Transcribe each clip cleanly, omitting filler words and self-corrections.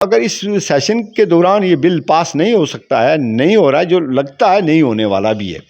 अगर इस सेशन के दौरान ये बिल पास नहीं हो सकता है, नहीं हो रहा है, जो लगता है नहीं होने वाला भी है,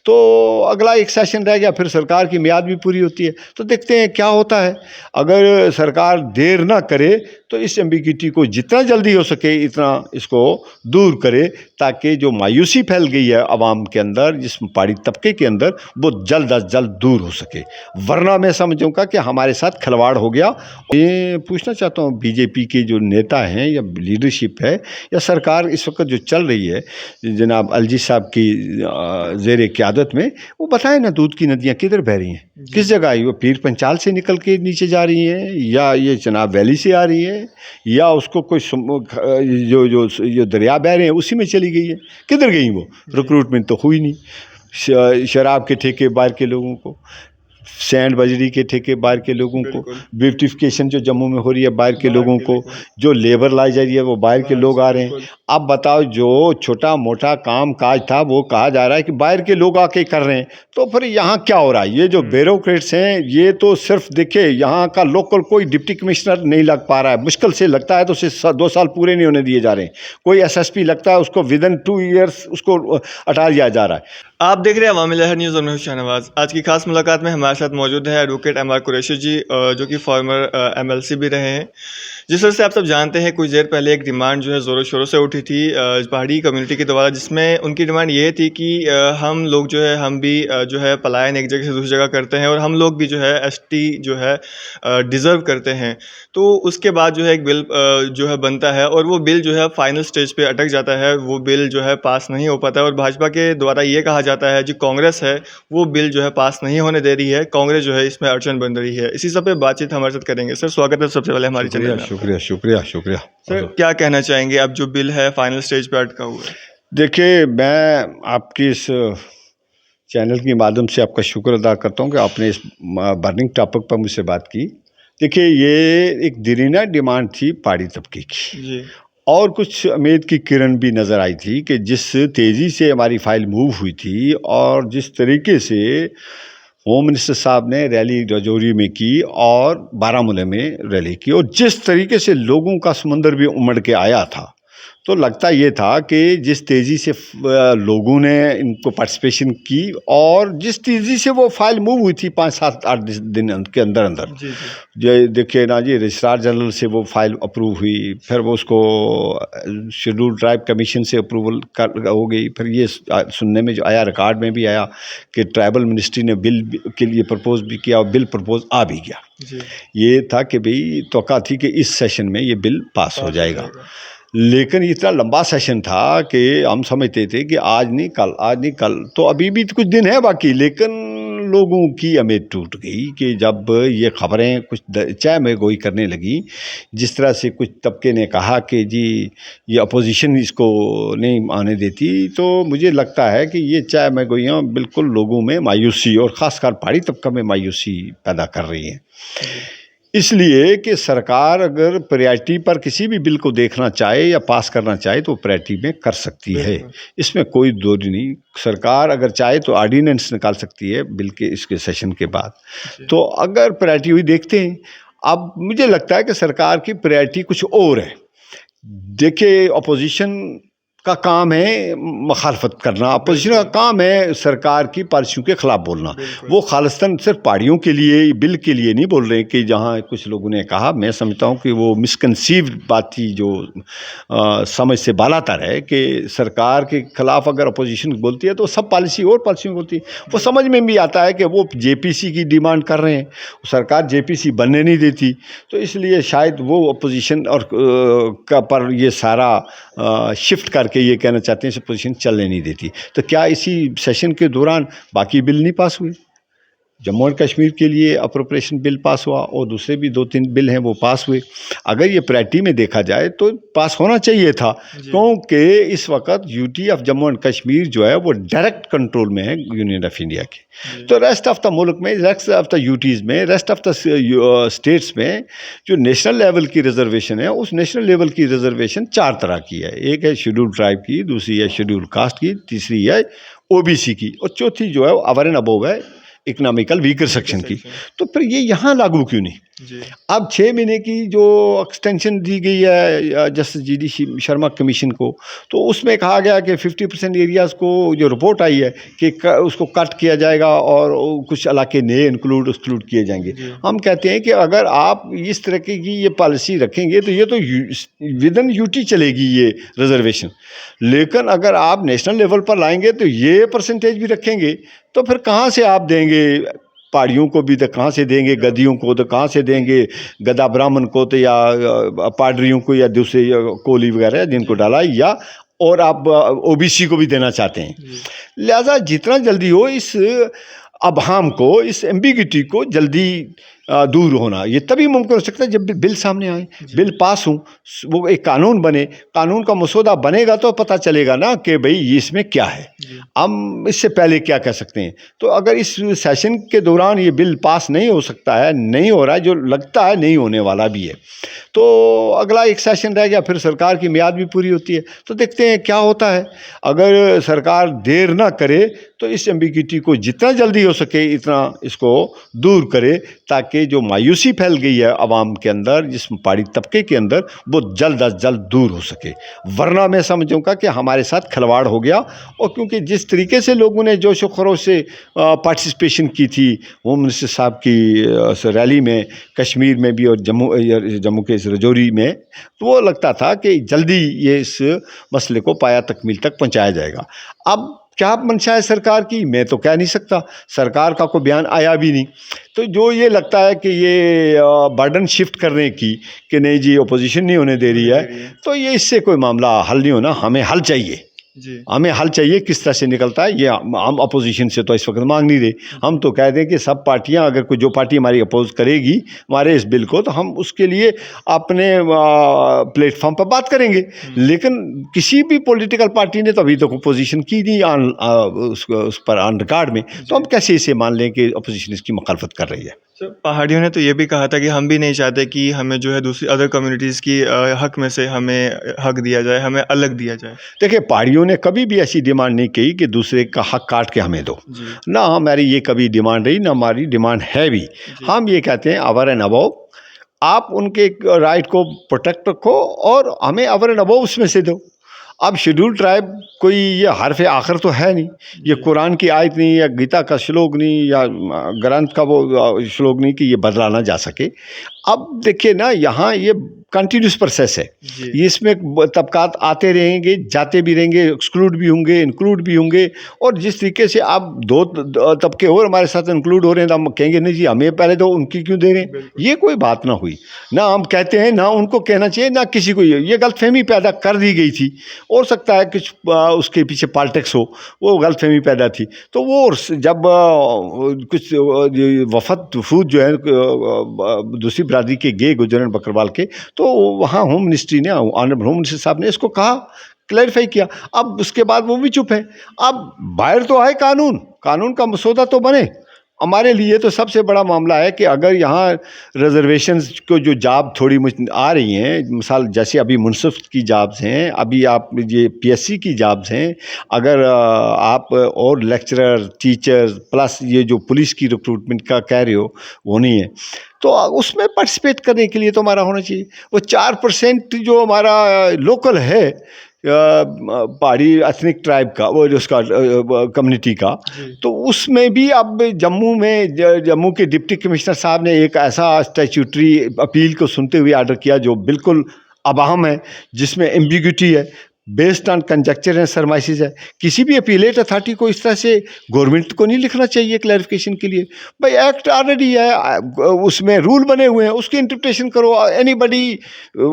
तो अगला एक सेशन रह गया, फिर सरकार की मियाद भी पूरी होती है। तो देखते हैं क्या होता है। अगर सरकार देर ना करे तो इस एम्बिग्यूटी को जितना जल्दी हो सके इतना इसको दूर करे, ताकि जो मायूसी फैल गई है आवाम के अंदर, जिस पहाड़ी तबके के अंदर, वो जल्द अज जल्द दूर हो सके। वरना मैं समझूंगा कि हमारे साथ खिलवाड़ हो गया। ये पूछना चाहता हूँ बीजेपी के जो नेता हैं या लीडरशिप है या सरकार इस वक्त जो चल रही है जनाब अलजी साहब की ज़ेर क़यादत में, वो बताएं ना दूध की नदियाँ किधर बह रही हैं, किस जगह आई? वो पीर पंचाल से निकल के नीचे जा रही हैं, या ये चनाब वैली से आ रही है, या उसको कोई जो जो जो दरिया बह रहे हैं उसी में चली गई है? किधर गई वो? रिक्रूटमेंट तो हुई नहीं। शराब के ठेके बाहर के लोगों को, सैंड बजरी के ठेके बाहर के लोगों को, ब्यूटिफिकेशन जो जम्मू में हो रही है बाहर के लोगों को, जो लेबर लाई जा रही है वो बाहर के लोग आ रहे हैं। अब बताओ, जो छोटा मोटा काम काज था वो कहा जा रहा है कि बाहर के लोग आके कर रहे हैं, तो फिर यहाँ क्या हो रहा है? ये जो ब्यूरोक्रेट्स हैं, ये तो सिर्फ देखिए यहाँ का लोकल कोई डिप्टी कमिश्नर नहीं लग पा रहा है, मुश्किल से लगता है तो उसे 2 साल पूरे नहीं होने दिए जा रहे हैं। कोई एसएसपी लगता है उसको विदिन 2 ईयर्स उसको हटा दिया जा रहा है। आप देख रहे हैं अवामी लहर न्यूज़ और मैं हूं शाहनवाज। आज की खास मुलाकात में हमारे साथ मौजूद है एडवोकेट एमआर कुरैशी जी, जो कि फॉर्मर एमएलसी भी रहे हैं। जिस तरह से आप सब जानते हैं, कुछ देर पहले एक डिमांड जो है ज़ोरों शोरों से उठी थी पहाड़ी कम्युनिटी के द्वारा, जिसमें उनकी डिमांड ये थी कि हम लोग जो है, हम भी जो है पलायन एक जगह से दूसरी जगह करते हैं और हम लोग भी जो है एसटी जो है डिज़र्व करते हैं। तो उसके बाद जो है एक बिल जो है बनता है और वो बिल जो है फाइनल स्टेज पे अटक जाता है, वो बिल जो है पास नहीं हो पाता है। और भाजपा के द्वारा ये कहा जाता है, जो कांग्रेस है वो बिल जो है पास नहीं होने दे रही है, कांग्रेस जो है इसमें अड़चन बन रही है। इसी सब पे बातचीत हमारे साथ करेंगे। सर स्वागत है सबसे पहले हमारी चैनल में। शुक्रिया शुक्रिया शुक्रिया। सर क्या कहना चाहेंगे, अब जो बिल है फाइनल स्टेज पे अटका हुआ है? देखिए, मैं आपकी इस चैनल के माध्यम से आपका शुक्र अदा करता हूँ कि आपने इस बर्निंग टॉपिक पर मुझसे बात की। देखिए, ये एक दरीना डिमांड थी पहाड़ी तबके की जी। और कुछ उम्मीद की किरण भी नज़र आई थी कि जिस तेज़ी से हमारी फाइल मूव हुई थी और जिस तरीके से होम मिनिस्टर साहब ने रैली राजौरी में की और बारामूला में रैली की, और जिस तरीके से लोगों का समंदर भी उमड़ के आया था, तो लगता ये था कि जिस तेज़ी से लोगों ने इनको पार्टिसिपेशन की और जिस तेज़ी से वो फाइल मूव हुई थी 5, 7, 8 दिन के अंदर अंदर, जो देखिए ना जी, रजिस्ट्रार जनरल से वो फाइल अप्रूव हुई, फिर वो उसको शेड्यूल ट्राइब कमीशन से अप्रूवल हो गई, फिर ये सुनने में जो आया, रिकॉर्ड में भी आया कि ट्राइबल मिनिस्ट्री ने बिल के लिए प्रपोज भी किया और बिल प्रपोज आ भी गया। ये था कि भाई तौक़ा थी कि इस सेशन में ये बिल पास हो जाएगा। लेकिन इतना लंबा सेशन था कि हम समझते थे कि आज नहीं कल, आज नहीं कल, तो अभी भी कुछ दिन है बाकी। लेकिन लोगों की उम्मीद टूट गई कि जब ये खबरें कुछ चाय में गोई करने लगी, जिस तरह से कुछ तबके ने कहा कि जी ये अपोजिशन इसको नहीं आने देती, तो मुझे लगता है कि ये चाय में गोइयाँ बिल्कुल लोगों में मायूसी और ख़ासकर पहाड़ी तबका में मायूसी पैदा कर रही हैं। इसलिए कि सरकार अगर प्रायोरिटी पर किसी भी बिल को देखना चाहे या पास करना चाहे तो प्रायोरिटी में कर सकती है, इसमें कोई दो नहीं। सरकार अगर चाहे तो ऑर्डिनेंस निकाल सकती है बिल के इसके सेशन के बाद। तो अगर प्रायोरिटी हुई देखते हैं। अब मुझे लगता है कि सरकार की प्रायोरिटी कुछ और है। देखिए, अपोजिशन का काम है मुखालफत करना, अपोजिशन का काम है सरकार की पॉलिसियों के ख़िलाफ़ बोलना। वो खालिस्तान सिर्फ पहाड़ियों के लिए, बिल के लिए नहीं बोल रहे कि जहाँ कुछ लोगों ने कहा, मैं समझता हूँ कि वो मिसकंसीव्ड बात थी जो समझ से बालातर है कि सरकार के ख़िलाफ़ अगर अपोजिशन बोलती है तो सब पॉलिसी और पॉलिसियों बोलती है। वो समझ में भी आता है कि वो जेपीसी की डिमांड कर रहे हैं, सरकार जेपीसी बनने नहीं देती, तो इसलिए शायद वो अपोजिशन और का पर ये सारा शिफ्ट करके ये कहना चाहते हैं इस पोजीशन चलने नहीं देती। तो क्या इसी सेशन के दौरान बाकी बिल नहीं पास हुए? जम्मू एंड कश्मीर के लिए अप्रोप्रिएशन बिल पास हुआ और दूसरे भी 2-3 बिल हैं वो पास हुए। अगर ये प्रायोरिटी में देखा जाए तो पास होना चाहिए था, क्योंकि इस वक्त UT of Jammu and Kashmir जो है वो डायरेक्ट कंट्रोल में है यूनियन ऑफ इंडिया के। तो रेस्ट ऑफ द मुल्क में, रेस्ट ऑफ द यूटीज़ में, रेस्ट ऑफ द स्टेट्स में जो नेशनल लेवल की रिजर्वेशन है, उस नेशनल लेवल की रिजर्वेशन 4 तरह की है। एक है शेड्यूल ट्राइब की, दूसरी है शेड्यूल कास्ट की, तीसरी है ओबीसी की, और चौथी जो है ओवर एंड अबव है इकोनॉमिकल वीकर सेक्शन की। तो फिर ये यहाँ लागू क्यों नहीं? जी। अब 6 महीने की जो एक्सटेंशन दी गई है जस्टिस जीडी शर्मा कमीशन को, तो उसमें कहा गया कि 50% एरियाज़ को जो रिपोर्ट आई है कि उसको कट किया जाएगा और कुछ इलाके नए एक्सक्लूड किए जाएंगे। जी। हम कहते हैं कि अगर आप इस तरह की ये पॉलिसी रखेंगे तो ये तो विद इन यूटी चलेगी ये रिजर्वेशन, लेकिन अगर आप नेशनल लेवल पर लाएंगे तो ये परसेंटेज भी रखेंगे तो फिर कहाँ से आप देंगे? पहाड़ियों को भी तो कहाँ से देंगे, गद्दियों को तो कहाँ से देंगे, गद्दा ब्राह्मण को तो, या पाडरियों को, या दूसरे कोली वगैरह जिनको डाला, या और आप ओबीसी को भी देना चाहते हैं। लिहाजा जितना जल्दी हो इस अभाम को, इस एम्बिग्यूटी को जल्दी दूर होना ये तभी मुमकिन हो सकता है जब बिल सामने आए, बिल पास हो, वो एक कानून बने, कानून का मसौदा बनेगा तो पता चलेगा ना कि भाई इसमें क्या है, हम इससे पहले क्या कह सकते हैं। तो अगर इस सेशन के दौरान ये बिल पास नहीं हो सकता है, नहीं हो रहा है, जो लगता है नहीं होने वाला भी है, तो अगला एक सेशन रह गया, फिर सरकार की मियाद भी पूरी होती है, तो देखते हैं क्या होता है। अगर सरकार देर ना करे तो इस एम्बिग्यूटी को जितना जल्दी हो सके इतना इसको दूर करे, ताकि जो मायूसी फैल गई है आवाम के अंदर, जिस पहाड़ी तबके के अंदर, वो जल्द अज जल्द दूर हो सके। वरना मैं समझूंगा कि हमारे साथ खिलवाड़ हो गया। और क्योंकि जिस तरीके से लोगों ने जोश व खरोश से पार्टिसिपेशन की थी होम मिनिस्टर साहब की रैली में, कश्मीर में भी और जम्मू के इस रजौरी में, तो वो लगता था कि जल्दी ये इस मसले को पाया तकमील तक पहुँचाया जाएगा। अब क्या मंशा है सरकार की, मैं तो कह नहीं सकता, सरकार का कोई बयान आया भी नहीं। तो जो ये लगता है कि ये बर्डन शिफ्ट करने की, कि नहीं जी अपोजिशन नहीं होने दे रही है, तो ये इससे कोई मामला हल नहीं होना। हमें हल चाहिए, हमें हल चाहिए। किस तरह से निकलता है ये हम अपोजिशन से तो इस वक्त मांग नहीं रहे। हम तो कह दें कि सब पार्टियां, अगर कोई जो पार्टी हमारी अपोज करेगी हमारे इस बिल को, तो हम उसके लिए अपने प्लेटफॉर्म पर बात करेंगे। लेकिन किसी भी पॉलिटिकल पार्टी ने तो अभी तक अपोजिशन की नहीं उस पर ऑन रिकॉर्ड में, तो हम कैसे इसे मान लें कि अपोजिशन इसकी मुखालफत कर रही है। सर, पहाड़ियों ने तो ये भी कहा था कि हम भी नहीं चाहते कि हमें जो है दूसरी अदर कम्युनिटीज़ की हक में से हमें हक दिया जाए, हमें अलग दिया जाए। देखिए, पहाड़ियों ने कभी भी ऐसी डिमांड नहीं की कि दूसरे का हक काट के हमें दो, ना हमारी ये कभी डिमांड रही, ना हमारी डिमांड है भी। हम ये कहते हैं अवर एंड अबव, आप उनके राइट को प्रोटेक्ट रखो और हमें अवर एंड अबव उसमें से दो। अब शेड्यूल ट्राइब कोई ये हरफ आखिर तो है नहीं, ये कुरान की आयत नहीं, या गीता का श्लोक नहीं, या ग्रंथ का वो श्लोक नहीं कि ये बदला ना जा सके। अब देखिए ना, यहाँ ये कंटिन्यूस प्रोसेस है, ये इसमें तबकात आते रहेंगे, जाते भी रहेंगे, एक्सक्लूड भी होंगे, इंक्लूड भी होंगे। और जिस तरीके से आप दो तबके और हमारे साथ इंक्लूड हो रहे हैं, तो हम कहेंगे नहीं जी हमें पहले दो, उनकी क्यों दे रहे हैं? ये कोई बात ना हुई, ना हम कहते हैं, ना उनको कहना चाहिए, ना किसी को। ये गलतफहमी पैदा कर दी गई थी। हो सकता है कुछ उसके पीछे पॉलिटिक्स हो, वो गलतफहमी पैदा थी। तो वो जब कुछ वफूद जो है दूसरी बरादरी के गए गुजरन बकरवाल के, तो वहाँ होम मिनिस्ट्री ने, ऑनरेबल होम मिनिस्टर साहब ने इसको कहा, क्लैरिफाई किया। अब उसके बाद वो भी चुप है। अब बाहर तो आए कानून, कानून का मसौदा तो बने। हमारे लिए तो सबसे बड़ा मामला है कि अगर यहाँ रिजर्वेशंस को जो जॉब थोड़ी आ रही हैं, मिसाल जैसे अभी मुनसिफ की जॉब्स हैं, अभी आप ये पीएससी की जॉब्स हैं, अगर आप और लेक्चरर, टीचर, प्लस ये जो पुलिस की रिक्रूटमेंट का कह रहे हो वो नहीं है, तो उसमें पार्टिसिपेट करने के लिए तो हमारा होना चाहिए। वो 4% जो हमारा लोकल है पहाड़ी एथनिक ट्राइब का, वो उसका कम्युनिटी का, तो उसमें भी अब जम्मू के डिप्टी कमिश्नर साहब ने एक ऐसा स्टैट्यूटरी अपील को सुनते हुए आर्डर किया जो बिल्कुल अबाहम है, जिसमें एम्बिग्यूटी है, बेस्ड ऑन कंजक्चर एंड सरमाइसिस है। किसी भी अपीलेट अथॉरिटी को इस तरह से गवर्नमेंट को नहीं लिखना चाहिए क्लैरिफिकेशन के लिए। भाई एक्ट ऑलरेडी है, उसमें रूल बने हुए हैं, उसकी इंटरप्रिटेशन करो। एनीबडी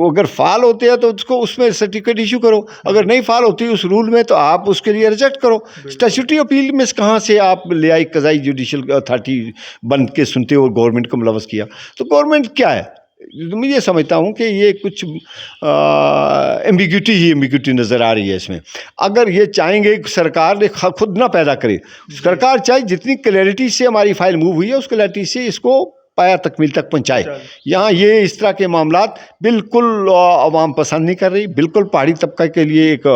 अगर फाल होते हैं तो उसको उसमें सर्टिफिकेट इशू करो, अगर नहीं फाल होती उस रूल में तो आप उसके लिए रिजेक्ट करो। स्टैट्यूटरी अपील में कहाँ से आप ले आई कज़ाई जुडिशल अथॉरिटी बन के सुनते हो और गवर्नमेंट को मुलवस किया? तो गवर्नमेंट क्या है? मैं ये समझता हूँ कि ये कुछ एम्बिग्यूटी नज़र आ रही है इसमें। अगर ये चाहेंगे सरकार ने खुद ना पैदा करे, सरकार चाहे जितनी क्लैरिटी से हमारी फाइल मूव हुई है उस क्लैरिटी से इसको पाया तकमील तक पहुँचाए। पहुँचा यहाँ ये इस तरह के मामलात बिल्कुल अवाम पसंद नहीं कर रही। बिल्कुल पहाड़ी तबका के लिए एक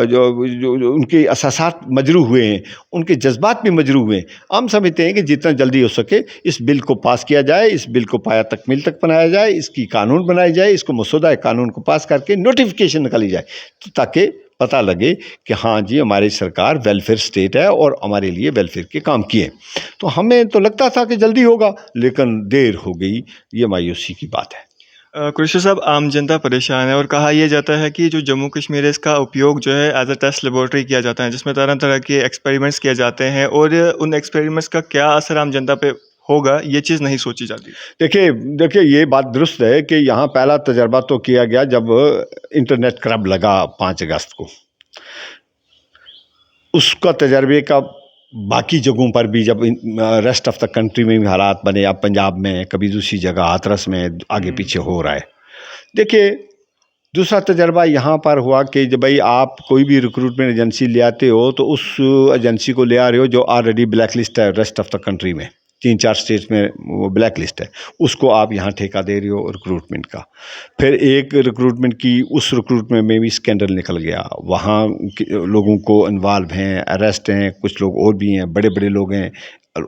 जो उनके असासात मजरू हुए हैं, उनके जज्बात भी मजरू हुए हैं। हम समझते हैं कि जितना जल्दी हो सके इस बिल को पास किया जाए, इस बिल को पाया तकमील तक बनाया जाए, इसकी कानून बनाई जाए, इसको मसौदा कानून को पास करके नोटिफिकेशन निकाली जाए, ताकि पता लगे कि हाँ जी हमारी सरकार वेलफेयर स्टेट है और हमारे लिए वेलफेयर के काम किए। तो हमें तो लगता था कि जल्दी होगा, लेकिन देर हो गई। ये मायूसी की बात है। कुरैशी साहब, आम जनता परेशान है और कहा यह जाता है कि जो जम्मू कश्मीर है इसका उपयोग जो है एज अ टेस्ट लेबॉर्ट्री किया जाता है, जिसमें तरह तरह के एक्सपेरिमेंट्स किए जाते हैं और उन एक्सपेरिमेंट्स का क्या असर आम जनता पे होगा ये चीज़ नहीं सोची जाती। देखिए ये बात दुरुस्त है कि यहाँ पहला तजर्बा तो किया गया जब इंटरनेट क्रब लगा 5 अगस्त को। उसका तजर्बे का बाकी जगहों पर भी जब रेस्ट ऑफ द कंट्री में भी हालात बने, अब पंजाब में, कभी दूसरी जगह हाथरस में आगे पीछे हो रहा है। देखिए दूसरा तजर्बा यहाँ पर हुआ कि जब भाई आप कोई भी रिक्रूटमेंट एजेंसी ले आते हो तो उस एजेंसी को ले आ रहे हो जो ऑलरेडी ब्लैक लिस्ट है रेस्ट ऑफ द कंट्री में, 3-4 स्टेट्स में वो ब्लैक लिस्ट है, उसको आप यहाँ ठेका दे रहे हो रिक्रूटमेंट का। फिर एक रिक्रूटमेंट की उस रिक्रूटमेंट में भी स्कैंडल निकल गया, वहाँ लोगों को इन्वॉल्व हैं, अरेस्ट हैं, कुछ लोग और भी हैं, बड़े बड़े लोग हैं,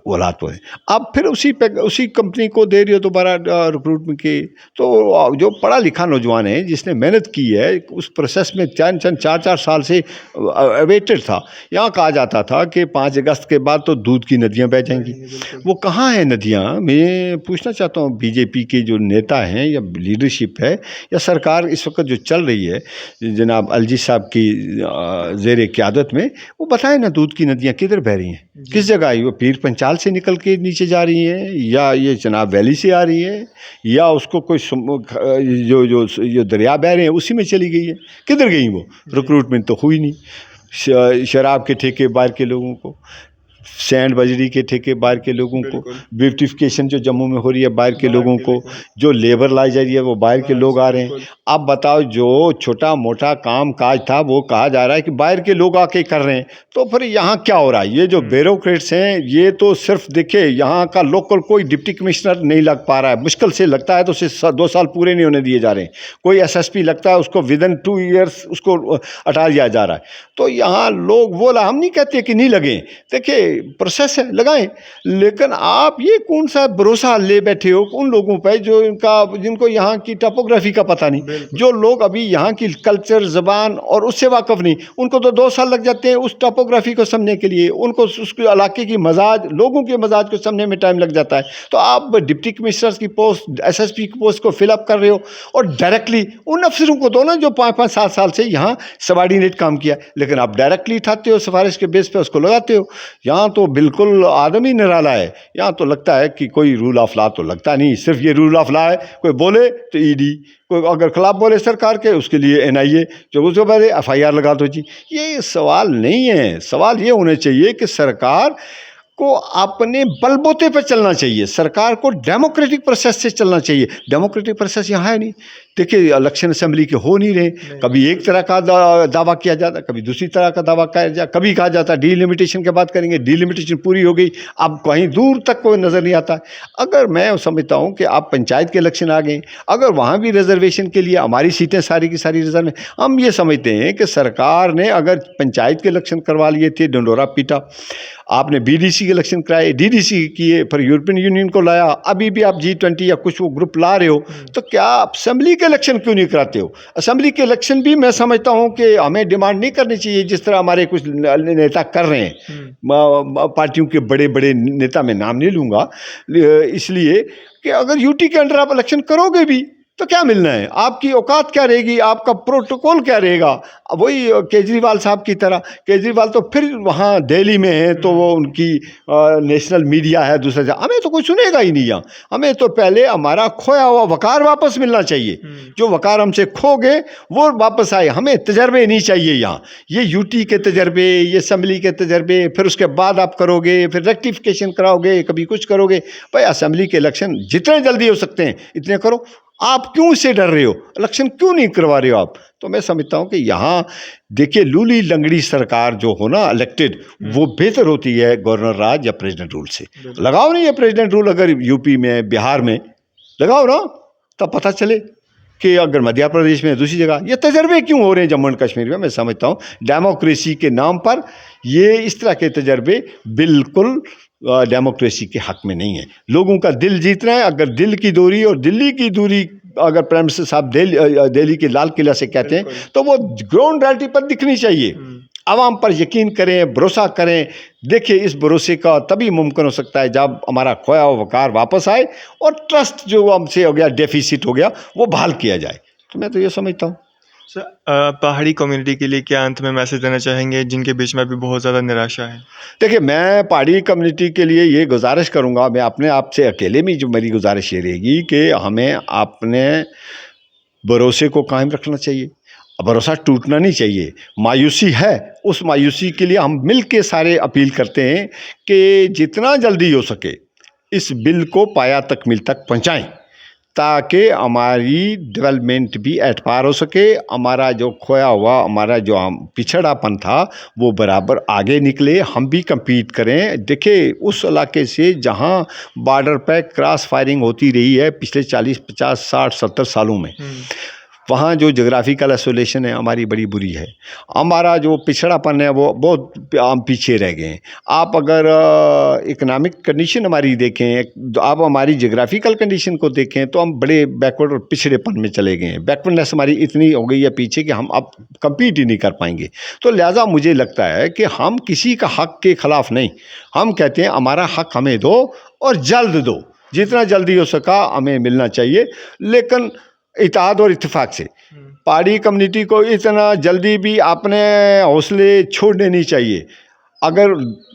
औलाद तो है। अब फिर उसी कंपनी को दे रही हो दोबारा रिक्रूटमेंट की। तो जो पढ़ा लिखा नौजवान है जिसने मेहनत की है उस प्रोसेस में 4-4 साल से अवेटेड था। यहाँ कहा जाता था कि 5 अगस्त के बाद तो दूध की नदियाँ बह जाएंगी। वो कहाँ है नदियाँ? मैं पूछना चाहता हूँ बीजेपी के जो नेता हैं या लीडरशिप है या सरकार इस वक्त जो चल रही है जनाब अलजी साहब की ज़ेर क़यादत में, वो बताएं ना दूध की नदियाँ किधर बह रही हैं, किस जगह आई? वो पीर पंचाल से निकल के नीचे जा रही हैं या ये चनाब वैली से आ रही है या उसको कोई जो दरिया बह रहे हैं उसी में चली गई है? किधर गई वो? रिक्रूटमेंट तो हुई नहीं। शराब के ठेके बाहर के लोगों को, सैंड बजरी के ठेके बाहर के लोगों को, ब्यूटिफिकेशन जो जम्मू में हो रही है बाहर के लोगों को, जो लेबर लाई जा रही है वो बाहर के लोग आ रहे हैं। अब बताओ जो छोटा मोटा काम काज था वो कहा जा रहा है कि बाहर के लोग आके कर रहे हैं, तो फिर यहाँ क्या हो रहा है? ये जो ब्यूरोक्रेट्स हैं ये तो सिर्फ देखिए यहाँ का लोकल कोई डिप्टी कमिश्नर नहीं लग पा रहा है, मुश्किल से लगता है तो उसे 2 साल पूरे नहीं होने दिए जा रहे हैं। कोई एसएसपी लगता है उसको विदिन 2 ईयर्स उसको हटा दिया जा रहा है। तो यहाँ लोग बोला, हम नहीं कहते कि नहीं लगे, देखिए प्रोसेस है लगाएं, लेकिन आप ये कौन सा भरोसा ले बैठे हो उन लोगों पे जिनको यहाँ की टोपोग्राफी का पता नहीं, जो लोग अभी यहाँ की कल्चर ज़बान और उससे वाकफ़ नहीं, उनको तो 2 साल लग जाते हैं उस टोपोग्राफी को समझने के लिए, उनको उसके इलाके की मजाज, लोगों के मजाज को समझने में टाइम लग जाता है। तो आप डिप्टी कमिश्नर की पोस्ट, एसएसपी की पोस्ट को फिलअप कर रहे हो और डायरेक्टली उन अफसरों को दो ना जो 5-5 7 साल से यहाँ सबॉर्डिनेट काम किया, लेकिन आप डायरेक्टली उठाते हो, सिफारिश के बेस पे उसको लगाते हो। यहाँ तो बिल्कुल आदमी निराला है। यहाँ तो लगता है कि कोई रूल ऑफ लॉ तो लगता नहीं, सिर्फ ये रूल ऑफ लॉ है, कोई बोले तो ईडी, कोई अगर खिलाफ बोले सरकार के उसके लिए एनआईए, जो उसके बाद एफआईआर लगा दो जी। ये सवाल नहीं है। सवाल ये होने चाहिए कि सरकार को अपने बलबूते पर चलना चाहिए, सरकार को डेमोक्रेटिक प्रोसेस से चलना चाहिए। डेमोक्रेटिक प्रोसेस यहाँ है नहीं। देखिए इलेक्शन असेंबली के हो नहीं रहे, कभी एक तरह का दावा किया जाता, कभी दूसरी तरह का दावा किया जाता, कभी कहा जाता डिलिमिटेशन की बात करेंगे, डिलिमिटेशन पूरी हो गई, अब कहीं दूर तक कोई नज़र नहीं आता। अगर मैं समझता हूँ कि आप पंचायत के इलेक्शन आ गए, अगर वहाँ भी रिजर्वेशन के लिए हमारी सीटें सारी की सारी रिजर्व में, हम ये समझते हैं कि सरकार ने अगर पंचायत के इलेक्शन करवा लिए थे, डंडोरा पीटा, आपने बीडीसी के इलेक्शन कराए, डीडीसी किए, फिर यूरोपियन यूनियन को लाया, अभी भी आप G20 या कुछ वो ग्रुप ला रहे हो, तो क्या आप असेंबली के इलेक्शन क्यों नहीं कराते हो? असेंबली के इलेक्शन भी मैं समझता हूँ कि हमें डिमांड नहीं करनी चाहिए जिस तरह हमारे कुछ नेता कर रहे हैं। पार्टियों के बड़े बड़े नेता, मैं नाम नहीं लूँगा, इसलिए कि अगर यूटी के अंडर आप इलेक्शन करोगे भी तो क्या मिलना है? आपकी औकात क्या रहेगी? आपका प्रोटोकॉल क्या रहेगा? वही केजरीवाल साहब की तरह, केजरीवाल तो फिर वहाँ दिल्ली में है तो वो उनकी नेशनल मीडिया है, दूसरा हमें तो कोई सुनेगा ही नहीं। यहाँ हमें तो पहले हमारा खोया हुआ वकार वापस मिलना चाहिए। जो वकार हमसे खो गए वो वापस आए। हमें तजर्बे नहीं चाहिए यहाँ, ये यूटी के तजर्बे, ये असेंबली के तजर्बे, फिर उसके बाद आप करोगे, फिर रेक्टिफिकेशन कराओगे, कभी कुछ करोगे। भाई असेंबली के इलेक्शन जितने जल्दी हो सकते हैं इतने करो। आप क्यों इससे डर रहे हो, इलेक्शन क्यों नहीं करवा रहे हो आप? तो मैं समझता हूँ कि यहाँ देखिए लूली लंगड़ी सरकार जो हो ना इलेक्टेड, वो बेहतर होती है गवर्नर राज या प्रेसिडेंट रूल से। लगाओ नहीं ये प्रेसिडेंट रूल अगर यूपी में बिहार में लगाओ ना, तब पता चले कि अगर मध्य प्रदेश में दूसरी जगह ये तजर्बे क्यों हो रहे हैं जम्मू एंड कश्मीर में। मैं समझता हूँ डेमोक्रेसी के नाम पर ये इस तरह के तजर्बे बिल्कुल डेमोक्रेसी के हक में नहीं है। लोगों का दिल जीतना है, अगर दिल की दूरी और दिल्ली की दूरी अगर प्राइम मिनिस्टर साहब दिल्ली के लाल किला से कहते हैं तो वो ग्राउंड रियलिटी पर दिखनी चाहिए। आवाम पर यकीन करें, भरोसा करें। देखिए इस भरोसे का तभी मुमकिन हो सकता है जब हमारा खोया हुआ वकार वापस आए और ट्रस्ट जो हमसे हो गया, डेफिसिट हो गया, वो बहाल किया जाए। तो मैं तो ये समझता हूँ। सर पहाड़ी कम्युनिटी के लिए क्या अंत में मैसेज देना चाहेंगे जिनके बीच में अभी बहुत ज़्यादा निराशा है? देखिए मैं पहाड़ी कम्युनिटी के लिए ये गुजारिश करूँगा, मैं अपने आप से अकेले में जो मेरी गुजारिश ये रहेगी कि हमें अपने भरोसे को कायम रखना चाहिए, भरोसा टूटना नहीं चाहिए। मायूसी है, उस मायूसी के लिए हम मिल के सारे अपील करते हैं कि जितना जल्दी हो सके इस बिल को पाया तकमील तक पहुँचाएँ ताकि हमारी डेवलपमेंट भी एट पार हो सके, हमारा जो खोया हुआ, हमारा जो हम पिछड़ापन था वो बराबर आगे निकले, हम भी compete करें। देखिए उस इलाके से जहाँ बॉर्डर पे क्रॉस फायरिंग होती रही है पिछले 40, 50, 60, 70 सालों में, वहाँ जो जोग्राफिकल आइसोलेशन है हमारी बड़ी बुरी है। हमारा जो पिछड़ापन है वो बहुत हम पीछे रह गए हैं। आप अगर इकोनॉमिक कंडीशन हमारी देखें, आप हमारी जोग्राफिकल कंडीशन को देखें तो हम बड़े बैकवर्ड और पिछड़ेपन में चले गए हैं। बैकवर्डनेस हमारी इतनी हो गई है पीछे कि हम अब कम्पीट ही नहीं कर पाएंगे। तो लिहाजा मुझे लगता है कि हम किसी का हक के ख़िलाफ़ नहीं, हम कहते हैं हमारा हक हमें दो और जल्द दो, जितना जल्दी हो सका हमें मिलना चाहिए। लेकिन इत्तेहाद और इत्तेफाक से पहाड़ी कम्युनिटी को इतना जल्दी भी अपने हौसले छोड़ने नहीं चाहिए। अगर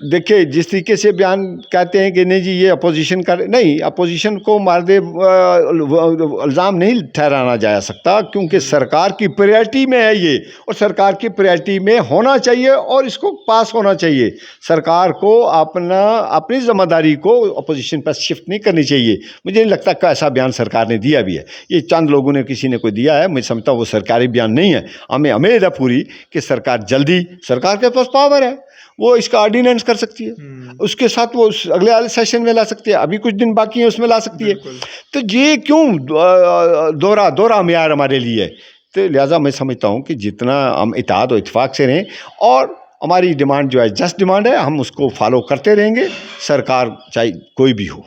देखिए जिस तरीके से बयान कहते हैं कि नहीं जी ये अपोजिशन कर, नहीं, अपोजिशन को मार दे इल्ज़ाम नहीं ठहराना जा सकता, क्योंकि सरकार की प्रायोरिटी में है ये, और सरकार की प्रायोरिटी में होना चाहिए और इसको पास होना चाहिए। सरकार को अपनी ज़िम्मेदारी को अपोजिशन पर शिफ्ट नहीं करनी चाहिए। मुझे नहीं लगता कि ऐसा बयान सरकार ने दिया भी है, ये चंद लोगों ने किसी ने कोई दिया है, मैं समझता हूँ वो सरकारी बयान नहीं है। हमें उम्मीद है पूरी कि सरकार जल्दी, सरकार के पास पावर है, वो इसका ऑर्डिनेंस कर सकती है, उसके साथ वो अगले वाले सेशन में ला सकती है, अभी कुछ दिन बाकी है उसमें ला सकती है। तो ये क्यों दोहरा मेयार हमारे लिए है? तो लिहाजा मैं समझता हूँ कि जितना हम इत्तेहाद और इत्तेफाक से रहें और हमारी डिमांड जो है जस्ट डिमांड है, हम उसको फॉलो करते रहेंगे, सरकार चाहे कोई भी हो।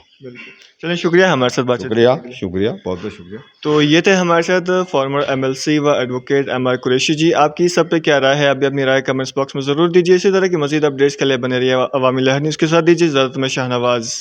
चलिए शुक्रिया हमारे साथ बातचीत। शुक्रिया, बहुत बहुत शुक्रिया। तो ये थे हमारे साथ फॉर्मर एमएलसी व एडवोकेट एमआर कुरैशी जी। आपकी सब पे क्या राय है? अभी अपनी राय कमेंट्स बॉक्स में ज़रूर दीजिए। इसी तरह की मज़ीद अपडेट्स के लिए बने रहिए अवामी लहर न्यूज़ के साथ। दीजिए इजाज़त में शाहनवाज़।